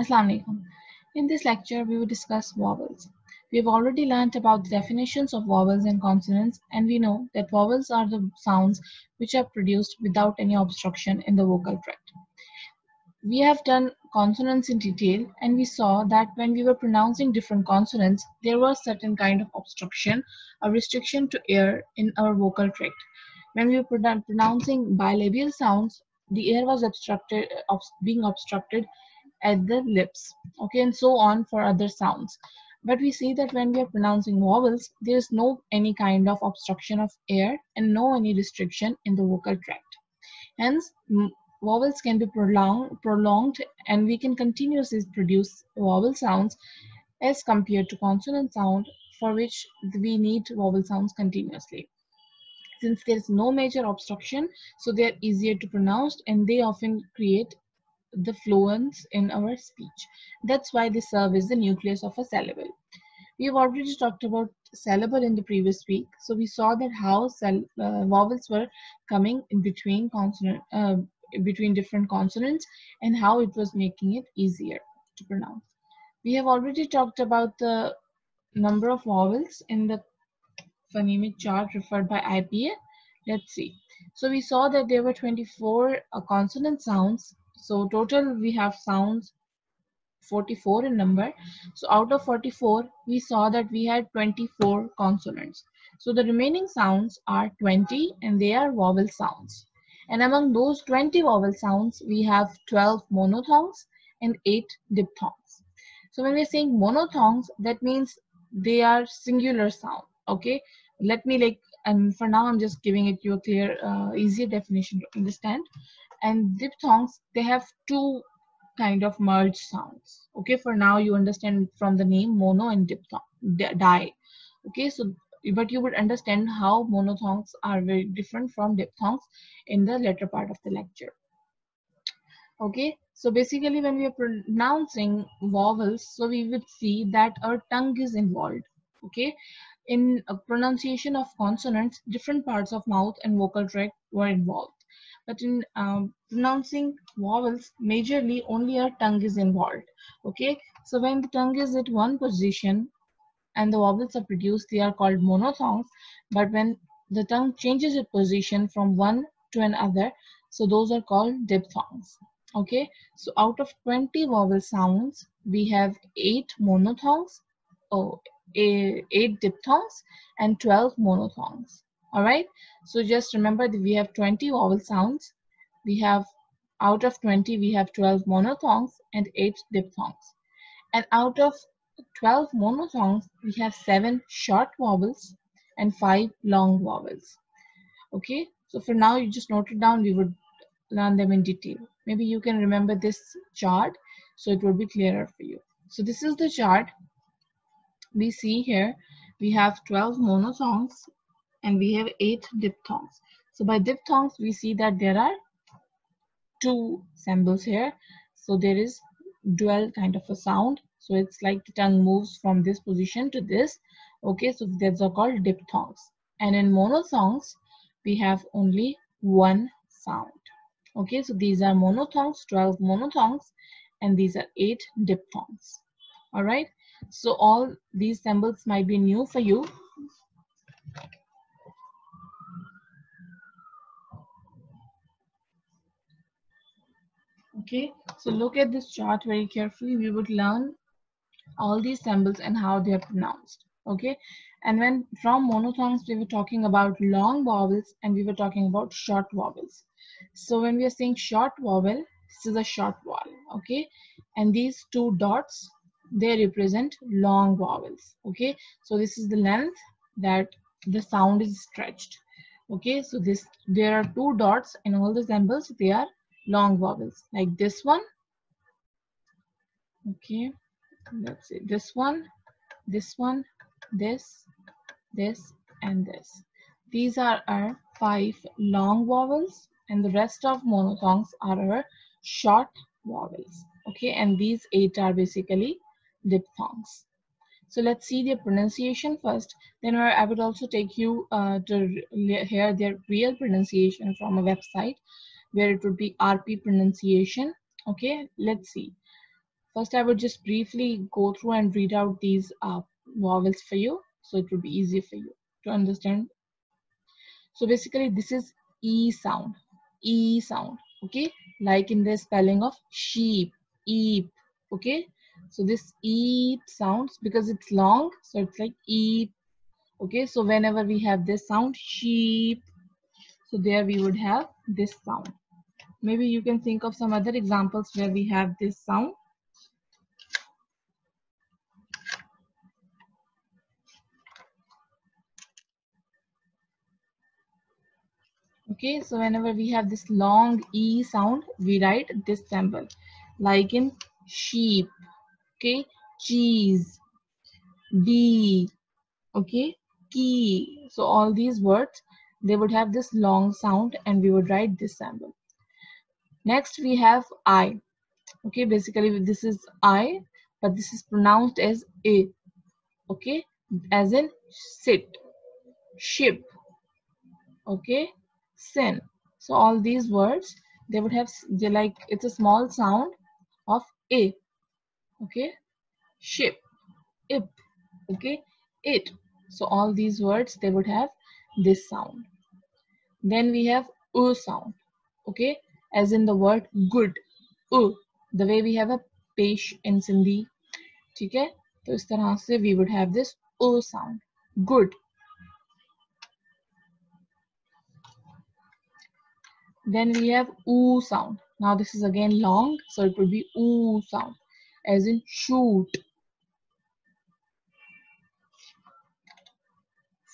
Assalamu alaikum. In this lecture, we will discuss vowels. We have already learnt about the definitions of vowels and consonants, and we know that vowels are the sounds which are produced without any obstruction in the vocal tract. We have done consonants in detail, and we saw that when we were pronouncing different consonants, there was certain kind of obstruction, a restriction to air in our vocal tract. When we were pronouncing bilabial sounds, the air was being obstructed at the lips, okay, and so on for other sounds. But we see that when we are pronouncing vowels, there is no any kind of obstruction of air and no any restriction in the vocal tract. Hence, vowels can be prolonged, and we can continuously produce vowel sounds as compared to consonant sound, for which we need vowel sounds continuously. Since there is no major obstruction, so they are easier to pronounce and they often create the fluence in our speech. That's why they serve as the nucleus of a syllable. We have already talked about syllable in the previous week, so we saw that how vowels were coming in between different consonants and how it was making it easier to pronounce. We have already talked about the number of vowels in the phonemic chart referred by IPA. Let's see. So we saw that there were 24 consonant sounds. So total we have sounds 44 in number. So out of 44, we saw that we had 24 consonants. So the remaining sounds are 20 and they are vowel sounds. And among those 20 vowel sounds, we have 12 monophthongs and 8 diphthongs. So when we're saying monophthongs, that means they are singular sound. Okay, let me and for now I'm just giving it you a clear, easier definition to understand. And diphthongs, they have two kind of merged sounds. Okay, for now you understand from the name mono and diphthong, di. Okay, so but you would understand how monophthongs are very different from diphthongs in the later part of the lecture. Okay, so basically when we are pronouncing vowels, so we would see that our tongue is involved. Okay, in a pronunciation of consonants, different parts of mouth and vocal tract were involved. But in pronouncing vowels, majorly only our tongue is involved. Okay, so when the tongue is at one position and the vowels are produced, they are called monophthongs. But when the tongue changes its position from one to another, so those are called diphthongs. Okay, so out of 20 vowel sounds, we have 8 monophthongs, 8 diphthongs, and 12 monophthongs. All right, so just remember that we have 20 vowel sounds. We have out of 20, we have 12 monophthongs and 8 diphthongs. And out of 12 monophthongs, we have 7 short vowels and 5 long vowels. Okay, so for now, you just note it down. We would learn them in detail. Maybe you can remember this chart, so it will be clearer for you. So this is the chart. We see here, we have 12 monophthongs and we have 8 diphthongs. So by diphthongs, we see that there are 2 symbols here. So there is dual kind of a sound. So it's like the tongue moves from this position to this. Okay, so that's called diphthongs. And in monophthongs, we have only one sound. Okay, so these are monophthongs, 12 monophthongs, and these are 8 diphthongs. All right, so all these symbols might be new for you. Okay, so look at this chart very carefully. We would learn all these symbols and how they are pronounced. Okay, and when from monophthongs, we were talking about long vowels and we were talking about short vowels. So when we are saying short vowel, this is a short vowel. Okay, and these 2 dots, they represent long vowels. Okay, so this is the length that the sound is stretched. Okay, so there are 2 dots in all the symbols. They are long vowels, like this one. Okay, let's see, this one, this, this, and this. These are our 5 long vowels, and the rest of monophthongs are our short vowels. Okay, and these 8 are basically diphthongs. So let's see their pronunciation first. Then I would also take you to hear their real pronunciation from a website where it would be RP pronunciation. Okay, let's see. First, I would just briefly go through and read out these vowels for you, so it would be easier for you to understand. So basically, this is E sound, E sound, okay? Like in the spelling of sheep, eep, okay? So this eep sounds, because it's long, so it's like eep, okay? So whenever we have this sound, sheep, so there we would have this sound. Maybe you can think of some other examples where we have this sound. Okay, so whenever we have this long E sound, we write this symbol, like in sheep, okay, cheese, bee, okay, key. So all these words, they would have this long sound and we would write this symbol. Next we have I. Okay, basically this is I, but this is pronounced as A. Okay, as in sit, ship, okay, sin. So all these words, they would have, they like, it's a small sound of A. Okay, ship, ip, okay, it. So all these words, they would have this sound. Then we have U sound, okay, as in the word good, U. The way we have a पेश in Sindhi, ठीक है? तो इस तरह से we would have this U sound, good. Then we have oo sound. Now this is again long, so it would be oo sound, as in shoot,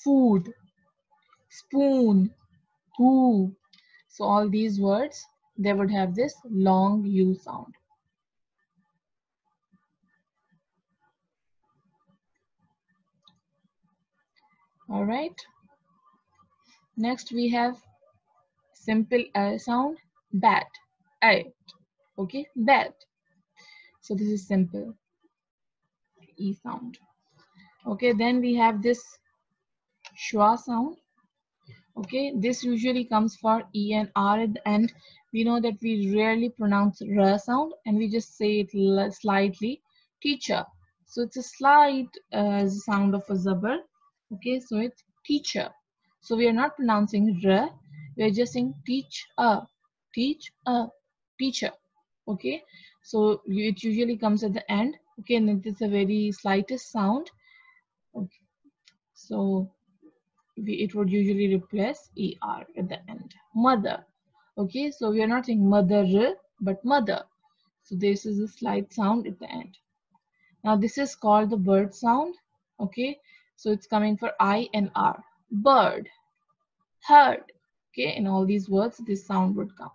food, spoon, who. So all these words, they would have this long U sound. All right. Next we have simple sound, bat, I. Okay, bat. So this is simple E sound. Okay, then we have this schwa sound. Okay, this usually comes for E and R at the end. We know that we rarely pronounce R sound and we just say it slightly. Teacher. So it's a slight sound of a zabar. Okay, so it's teacher. So we are not pronouncing R. We are just saying teach a, teacher. Okay, so it usually comes at the end. Okay, and it is a very slightest sound. Okay, so it would usually replace er at the end. Mother. Okay, so we are not saying mother but mother. So this is a slight sound at the end. Now this is called the bird sound. Okay, so it's coming for I and R. Bird, herd. Okay, in all these words this sound would come.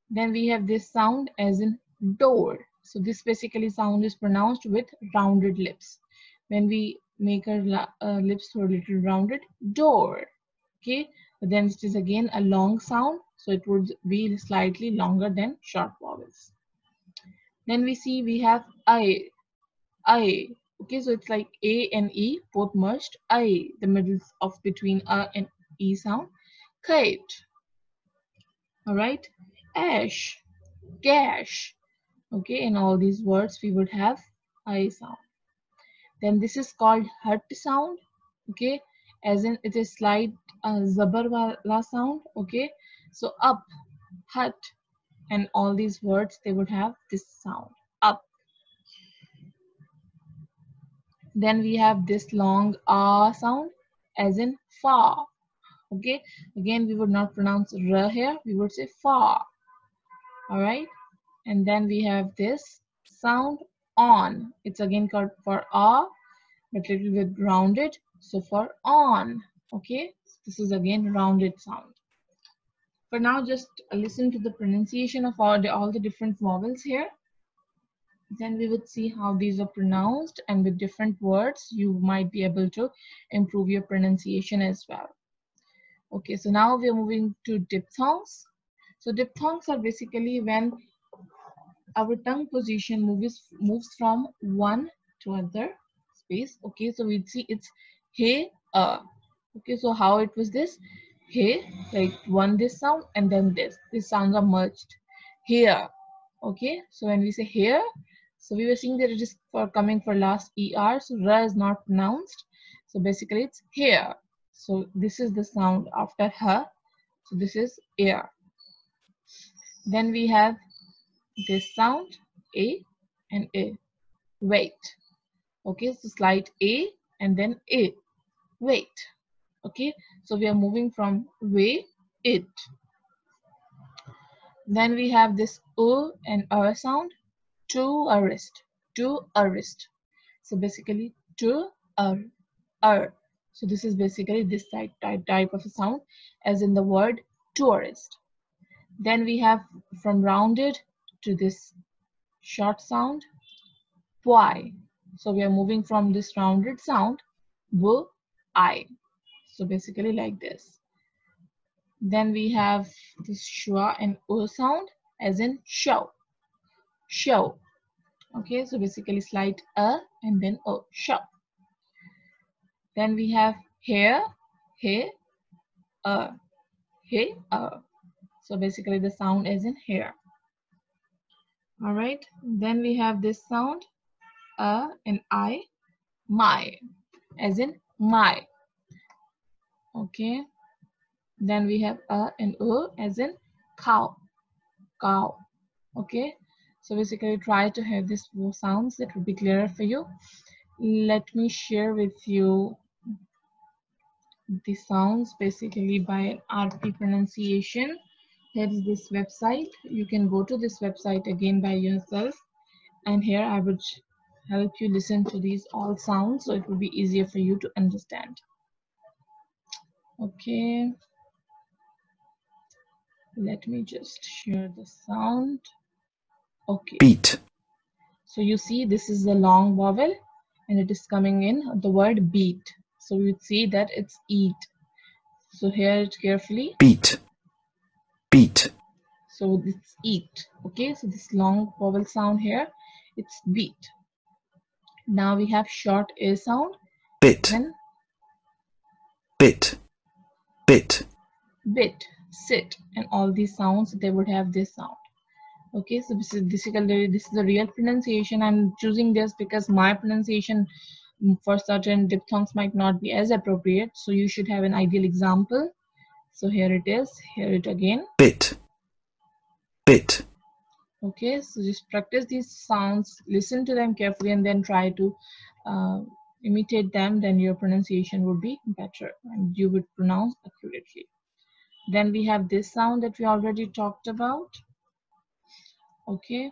Then we have this sound as in door. So this basically sound is pronounced with rounded lips. When we make our lips a little rounded, door. Okay, but then it is again a long sound, so it would be slightly longer than short vowels. Then we see we have I. Okay, so it's like A and E both merged. I, the middle of between A and E sound. Kite. All right, ash, gash. Okay, in all these words we would have I sound. Then this is called hut sound. Okay, as in it is slight zabar wala sound. Okay, so up, hut, and all these words they would have this sound, up. Then we have this long sound, as in far. Okay, again we would not pronounce r here, we would say far. All right, and then we have this sound on. It's again called for a, but little bit rounded, so for on. Okay, this is again rounded sound. For now, just listen to the pronunciation of all the different vowels here. Then we would see how these are pronounced, and with different words you might be able to improve your pronunciation as well. Okay, so now we are moving to diphthongs. So diphthongs are basically when our tongue position moves from one to other space. Okay, so we'd see it's hey, okay, so how it was this hey, like one this sound and then this sounds are merged here. Okay, so when we say here, So we were seeing that it is for coming for last er, so ra is not pronounced. So basically it's here. So this is the sound after ha. So this is air. Then we have this sound a and a. Wait. Okay, so slight a and then a. Wait. Okay, so we are moving from way it. Then we have this and sound. Tourist. Tourist. So basically to so this is basically this type of a sound as in the word tourist. Then we have from rounded to this short sound y. So we are moving from this rounded sound w I. So basically like this. Then we have this schwa and o sound as in show. Show. Okay, so basically slight a and then o. Show. Then we have hair, he, he, so basically the sound is in hair. All right. Then we have this sound and I, my, as in my. Okay. Then we have and as in cow, cow. Okay. So basically try to have these four sounds that will be clearer for you. Let me share with you the sounds basically by an RP pronunciation. Here is this website. You can go to this website again by yourself, and here I would help you listen to these all sounds so it will be easier for you to understand. Okay, let me just share the sound. Okay, beat. so you see this is a long vowel and it is coming in the word beat. So you would see that it's eat. So hear it carefully. Beat. Beat. So it's eat. Okay, so this long vowel sound here, it's beat. Now we have short a sound. Bit. Then Bit. Bit. bit, sit, and all these sounds they would have this sound. Okay, so this is the real pronunciation. I'm choosing this because my pronunciation for certain diphthongs might not be as appropriate. So you should have an ideal example. So here it is. Hear it again. Bit. Bit. Okay, so just practice these sounds, listen to them carefully, and then try to imitate them. Then your pronunciation would be better and you would pronounce accurately. Then we have this sound that we already talked about. Okay,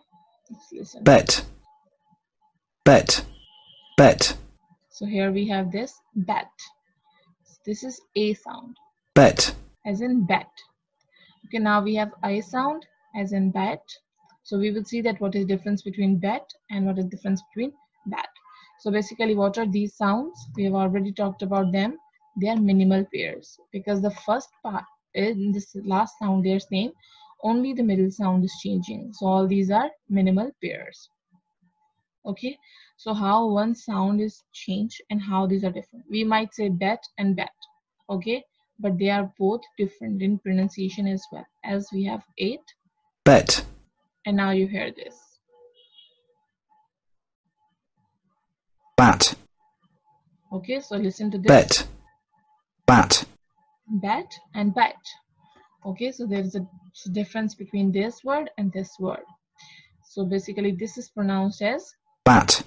let's listen. Bet. Bet. Bet. So here we have this bet. This is a sound Bet. as in bet. Okay, now we have I sound as in bet. So we will see that what is difference between bet and what is difference between bat. So basically what are these sounds? We have already talked about them. They are minimal pairs because the first part in this last sound they are same, only the middle sound is changing. So all these are minimal pairs. Okay, so how one sound is changed and how these are different. We might say bet and bat. Okay, but they are both different in pronunciation as well, as we have 8 Bet. and now you hear this Bat. okay, so listen to this Bet. Bat. bat and bat. Okay, so there is a difference between this word and this word. So basically this is pronounced as Bat.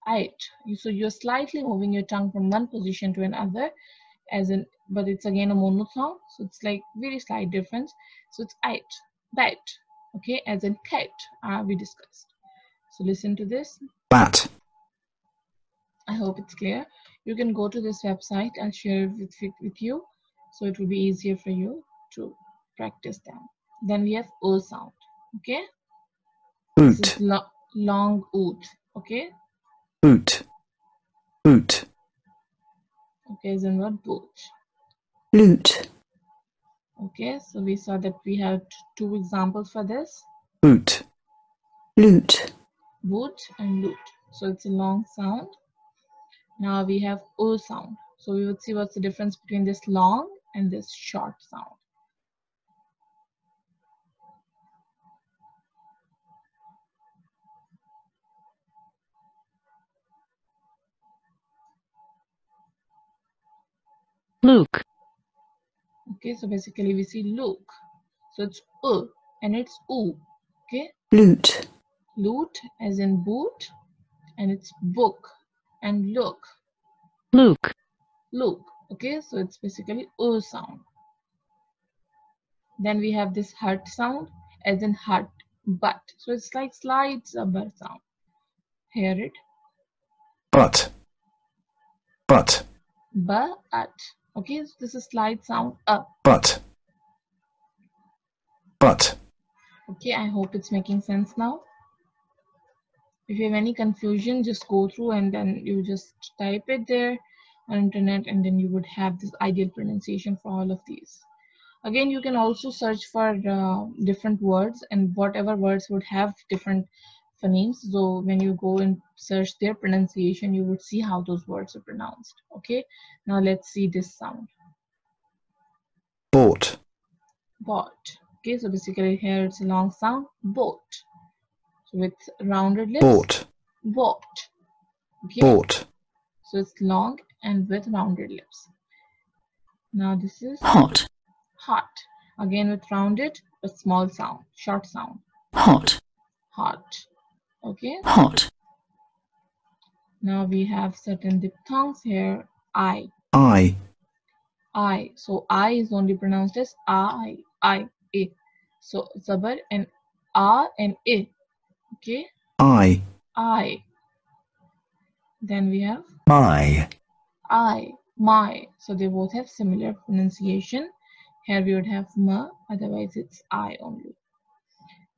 it. So you're slightly moving your tongue from one position to another as in, but it's again a mono sound, so it's like very slight difference. So it's it, bat, okay, as in cat, we discussed. So listen to this. Bat. I hope it's clear. You can go to this website. I'll share it with you, so it will be easier for you to practice them. Then we have O sound, okay. This Boot. is long oot, okay. Boot. Boot. Okay, as in what? Boot. Loot. Okay, so we saw that we have two examples for this. Boot. Loot. Boot and loot. So it's a long sound. Now we have O sound. So we would see what's the difference between this long and this short sound. Luke, Okay, so basically we see Luke. So it's and it's oo. Okay, lute, loot as in boot, and it's book and look. Luke, Look. Okay, so it's basically sound. Then we have this hut sound as in hut, but. So it's like slight rubber sound. Hear it. but, but, But. Okay, so this is slight sound but, but, Okay, I hope it's making sense now. If you have any confusion, just go through and then you just type it there on internet, and then you would have this ideal pronunciation for all of these. Again, you can also search for different words, and whatever words would have different phonemes. So when you go and search their pronunciation, you would see how those words are pronounced. Okay, now let's see this sound. bought, Bought. Okay, so basically here it's a long sound. Boat. So with rounded lips. bought, Bought. Okay, bought, so it's long and with rounded lips. Now this is hot, hot. Again with rounded but small sound, short sound. hot, Hot. Okay. hot, Now we have certain diphthongs here. I. I, I. So I is only pronounced as I. I. A. So zabar and a and a. Okay. I, I. Then we have my, my. So they both have similar pronunciation. Here we would have ma, otherwise it's I only.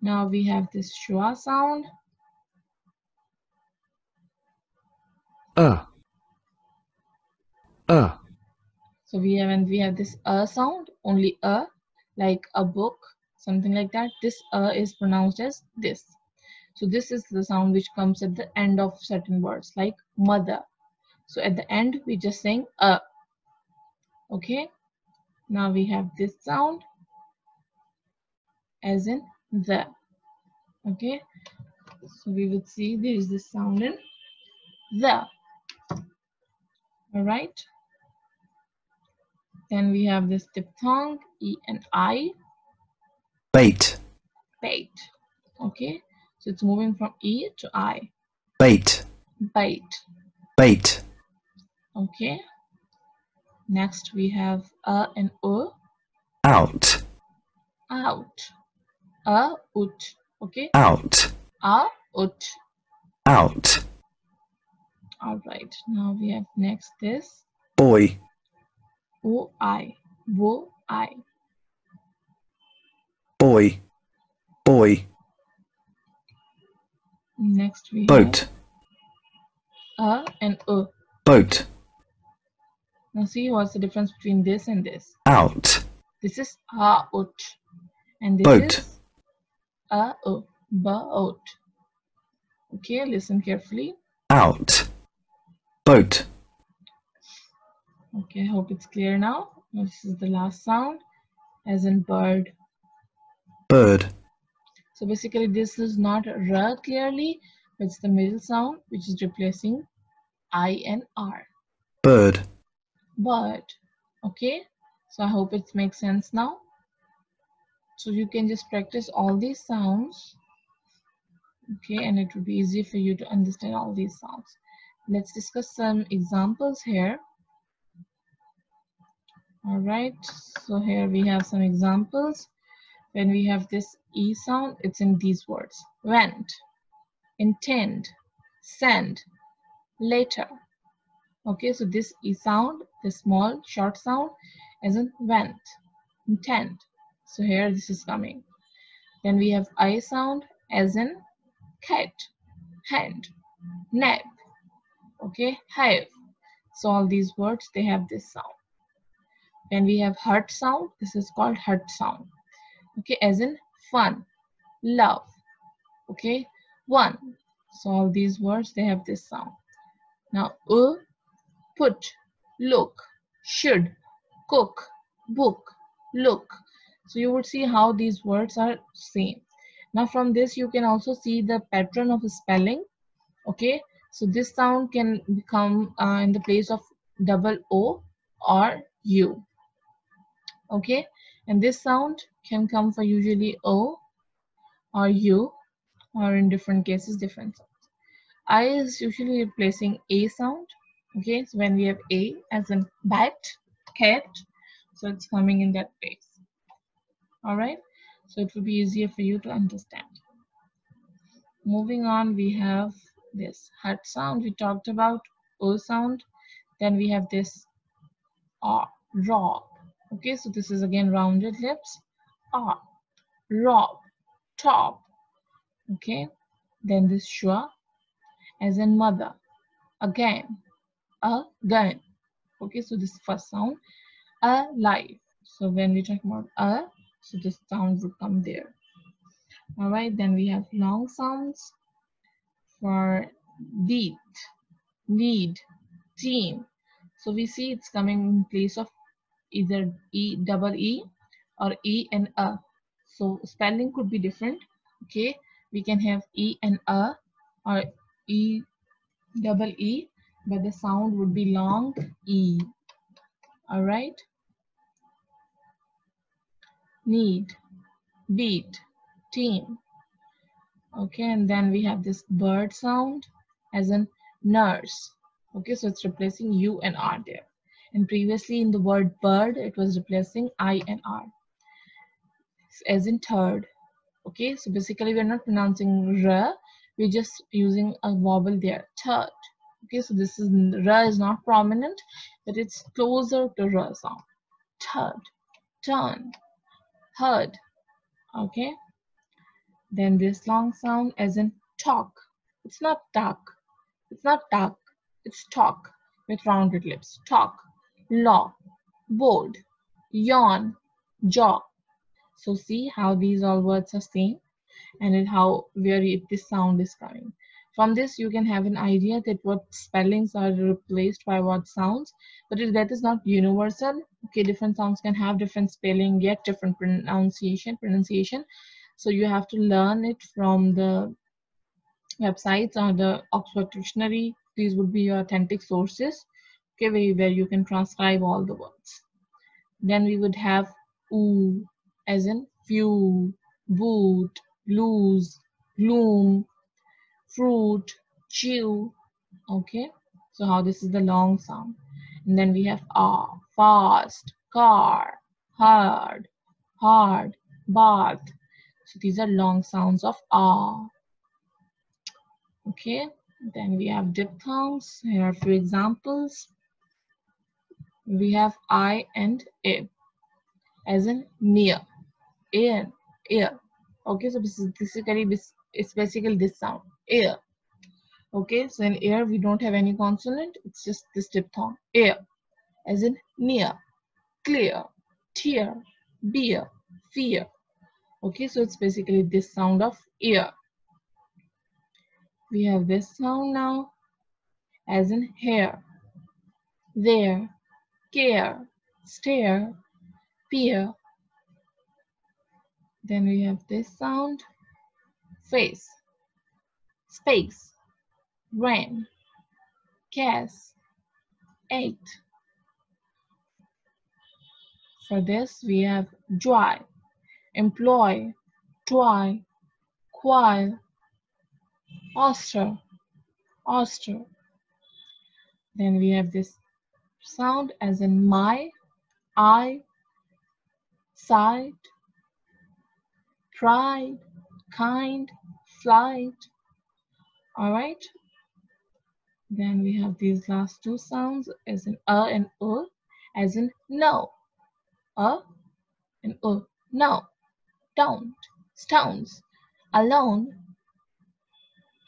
Now we have this schwa sound. So we have this sound, only like a book, something like that. This is pronounced as this. So this is the sound which comes at the end of certain words, like mother. So at the end we just saying okay. Now we have this sound as in the. Okay, so we would see there is this sound in the. All right. Then we have this diphthong e and I. bait, Bait. Okay, so it's moving from e to I. bait, Bait. bait, Okay. Next we have and out, out. Ut. Okay. out, Ut. out, All right. Now we have next this boy, o I. Wo I. boy, boy, Next we boat, have and boat, Now see what's the difference between this and this. out, This is ut, and this boat, is boat. Okay, listen carefully. out, boat, Okay, I hope it's clear now. Now this is the last sound, as in bird. bird, So basically this is not r clearly, but it's the middle sound which is replacing I and R. bird, Bird. Okay, so I hope it makes sense now. So you can just practice all these sounds. Okay, and it would be easy for you to understand all these sounds. Let's discuss some examples here. All right, so here we have some examples. When we have this E sound, it's in these words: went, intend, send, later. Okay, so this E sound, the small short sound, as in went, intend. So here this is coming. Then we have I sound, as in cat, hand, nap. Okay, have. So all these words, they have this sound. When we have heart sound, this is called heart sound. Okay, as in fun, love. Okay, one. So all these words, they have this sound. Now put, look, should, cook, book, look. So you would see how these words are same. Now from this you can also see the pattern of spelling. Okay, so this sound can become in the place of double O or U. Okay, and this sound can come for usually O or U, or in different cases different sounds. I is usually replacing A sound. Okay, so when we have A as in bat, cat, so it's coming in that place. Alright, so it will be easier for you to understand. Moving on, we have this hut sound we talked about, O sound. Then we have this R, raw. Okay, so this is again rounded lips. R, raw, top. Okay, then this schwa as in mother. Again, again. Okay, so this first sound, alive. So when we talk about so this sound would come there. Alright, then we have long sounds for beat, lead, team. So we see it's coming in place of either double E or E and A. So spelling could be different. Okay, we can have E and A or E double E, but the sound would be long E. Alright, need, beat, team. Okay, and then we have this bird sound as in nurse. Okay, so it's replacing U and R there. And previously in the word bird, it was replacing I and R as in third. Okay, so basically we're not pronouncing R, we're just using a vowel there, third. Okay, so this is R is not prominent, but it's closer to R sound. Third, turn, heard. Okay, then this long sound as in talk. It's not talk. It's not talk. It's talk with rounded lips. Talk, law, board, yawn, jaw. So see how these all words are same and how where this sound is coming. From this you can have an idea that what spellings are replaced by what sounds, but that is not universal. Okay, different sounds can have different spelling yet different pronunciation. So you have to learn it from the websites or the Oxford Dictionary. These would be your authentic sources, okay, where you can transcribe all the words. Then we would have oo as in few, boot, lose, gloom, fruit, chew. Okay, so how this is the long sound. And then we have ah, fast, car, hard, hard, bath. So these are long sounds of ah. Okay, then we have diphthongs. Here are a few examples. We have I and a as in near, air, air. Okay, so this is it's basically this sound, air. Okay, so in air we don't have any consonant, it's just this diphthong, air, as in near, clear, tear, beer, fear. Okay, so it's basically this sound of ear. We have this sound now as in hair, there, care, stare, peer. Then we have this sound, face, space, rain, cas, eight. For this we have dry, employ, try, choir, oyster, oyster. Then we have this sound as in my, I, side, pride, kind, flight. Alright. Then we have these last two sounds as in and as in no. And no. Don't. Stones. Alone.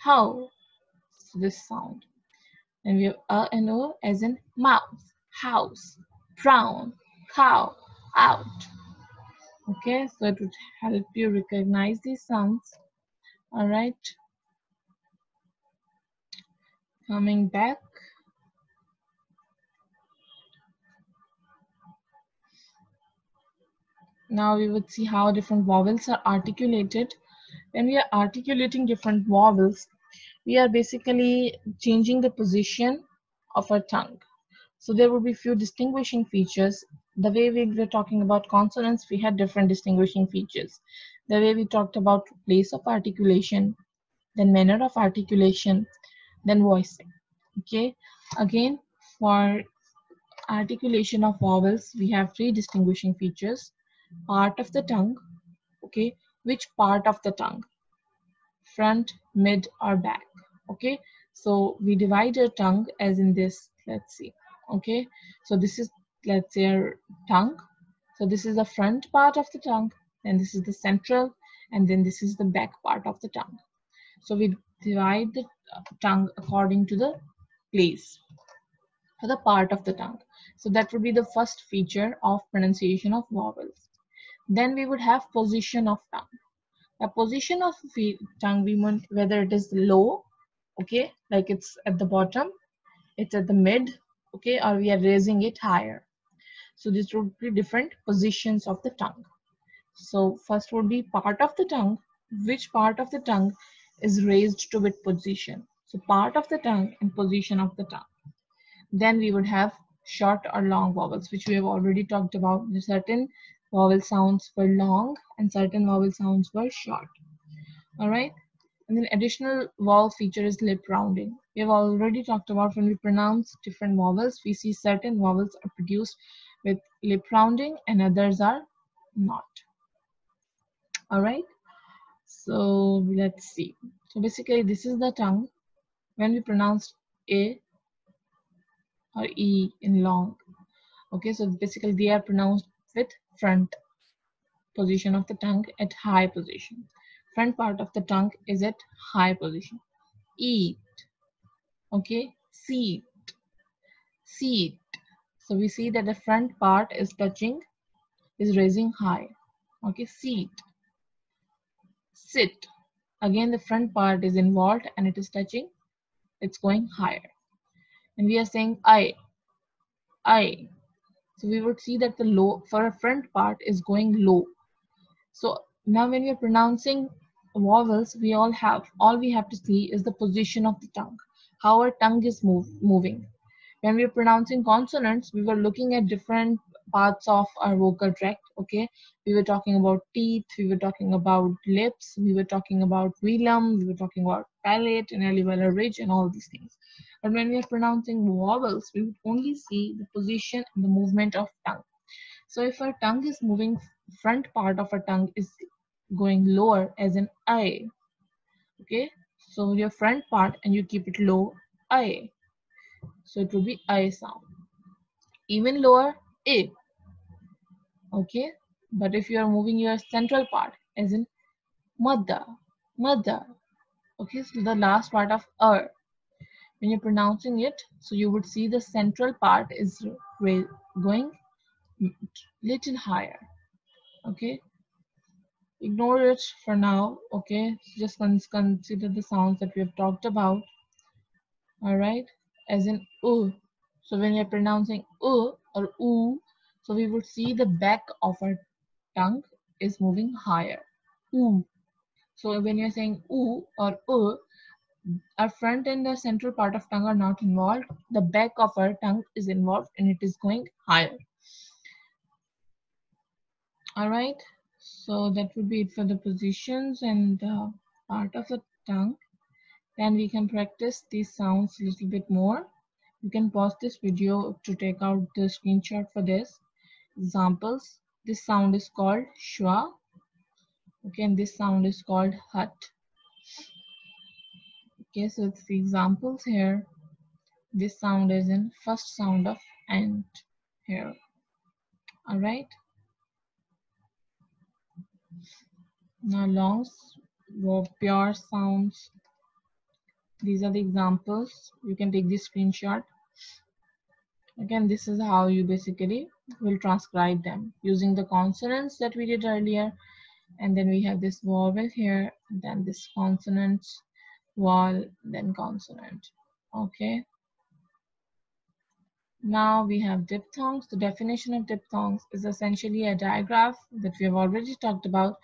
How. So this sound. And we have and as in mouth, house, brown, cow, out. Okay, so it would help you recognize these sounds. Alright, coming back. Now we would see how different vowels are articulated. When we are articulating different vowels, we are basically changing the position of our tongue. So there would be few distinguishing features. The way we were talking about consonants, we had different distinguishing features. The way we talked about place of articulation, then manner of articulation, then voicing. Okay, again, for articulation of vowels, we have three distinguishing features. Part of the tongue, okay, which part of the tongue, front, mid, or back. Okay, so we divide our tongue as in this. Let's see. Okay, so this is, let's say, our tongue. So this is the front part of the tongue, then this is the central, and then this is the back part of the tongue. So we divide the tongue according to the place for the part of the tongue. So that would be the first feature of pronunciation of vowels. Then we would have position of tongue. The position of tongue, we want whether it is low, okay, like it's at the bottom, it's at the mid, okay, or we are raising it higher. So these would be different positions of the tongue. So first would be part of the tongue, which part of the tongue is raised to which position. So part of the tongue and position of the tongue. Then we would have short or long vowels, which we have already talked about. The certain vowel sounds were long and certain vowel sounds were short. All right. And then additional vowel feature is lip rounding. We have already talked about when we pronounce different vowels, we see certain vowels are produced with lip rounding and others are not. All right. So let's see. So basically this is the tongue. When we pronounce A or E in long. Okay, so basically they are pronounced with front position of the tongue at high position. Front part of the tongue is at high position. Eat. Okay, seat, seat. So we see that the front part is touching, is raising high. Okay, seat, sit. Again, the front part is involved and it is touching, it's going higher. And we are saying I. So we would see that the low for a front part is going low. So now when we are pronouncing vowels, all we have to see is the position of the tongue, how our tongue is moving. When we are pronouncing consonants, we were looking at different parts of our vocal tract. Okay, we were talking about teeth, we were talking about lips, we were talking about velum, we were talking about palate and alveolar ridge and all these things. But when we are pronouncing vowels, we would only see the position and the movement of tongue. So if our tongue is moving, front part of our tongue is going lower as an I. Okay, so your front part and you keep it low, I. So it will be I sound. Even lower, A. Okay, but if you are moving your central part as in mother, mother. Okay, so the last part of when you're pronouncing it, so you would see the central part is going little higher. Okay, ignore it for now. Okay, just consider the sounds that we have talked about. All right, as in oo. So when you're pronouncing or oo, so we would see the back of our tongue is moving higher. Ooh. So when you're saying oo or our front and the central part of tongue are not involved. The back of our tongue is involved and it is going higher. All right. So that would be it for the positions and the part of the tongue. Then we can practice these sounds a little bit more. You can pause this video to take out the screenshot for this. Examples. This sound is called schwa. Okay, and this sound is called hut. Okay, so it's the examples here. This sound is in first sound of ant here. All right. Now longs, pure sounds. These are the examples. You can take this screenshot. Again, this is how you basically will transcribe them using the consonants that we did earlier. And then we have this vowel here, then this consonants, vowel, then consonant. Okay. Now we have diphthongs. The definition of diphthongs is essentially a digraph that we have already talked about,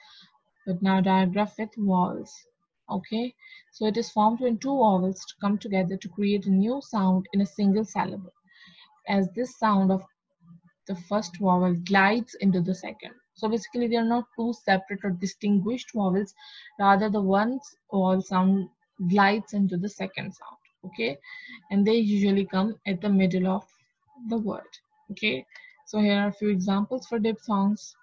but now digraph with vowels. Okay, so it is formed when two vowels come together to create a new sound in a single syllable. as this sound of the first vowel glides into the second. So basically they are not two separate or distinguished vowels, rather the one vowel sound glides into the second sound. Okay, and they usually come at the middle of the word. Okay, so here are a few examples for diphthongs.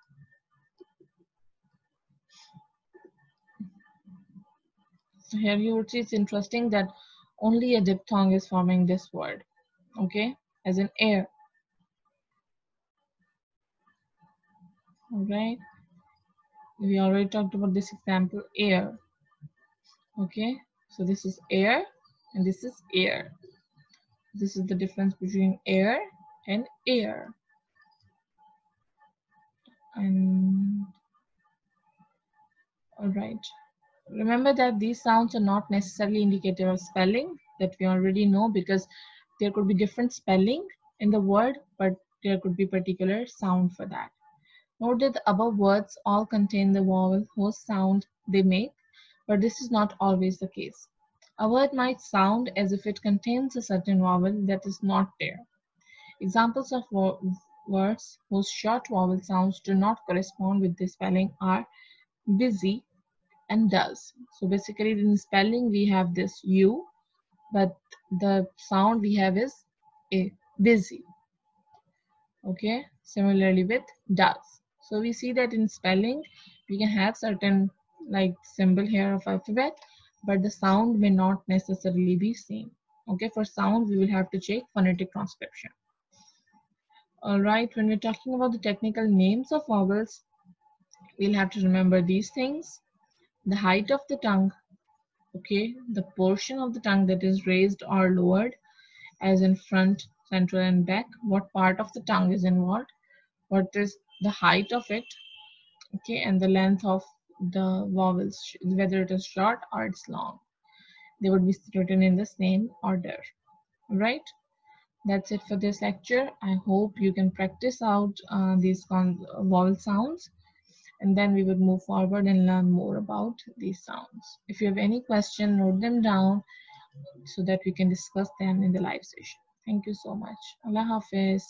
So here you would see it's interesting that only a diphthong is forming this word. Okay, as in air. All right, we already talked about this example, air. Okay, so this is air and this is air. This is the difference between air and air. And all right, remember that these sounds are not necessarily indicative of spelling, that we already know, because there could be different spelling in the word, but there could be particular sound for that. Note that the above words all contain the vowel whose sound they make, but this is not always the case. A word might sound as if it contains a certain vowel that is not there. Examples of words whose short vowel sounds do not correspond with the spelling are busy and does. So basically in spelling we have this U, but the sound we have is a, busy. Okay, similarly with does. So we see that in spelling we can have certain like symbol here of alphabet, but the sound may not necessarily be same. Okay, for sound we will have to check phonetic transcription. Alright, when we're talking about the technical names of vowels, we'll have to remember these things. The height of the tongue, okay, the portion of the tongue that is raised or lowered, as in front, central, and back. What part of the tongue is involved? What is the height of it? Okay, and the length of the vowels, whether it is short or it's long. They would be written in the same order, right? That's it for this lecture. I hope you can practice out these vowel sounds, and then we would move forward and learn more about these sounds. If you have any question, note them down so that we can discuss them in the live session. Thank you so much. Allah Hafiz.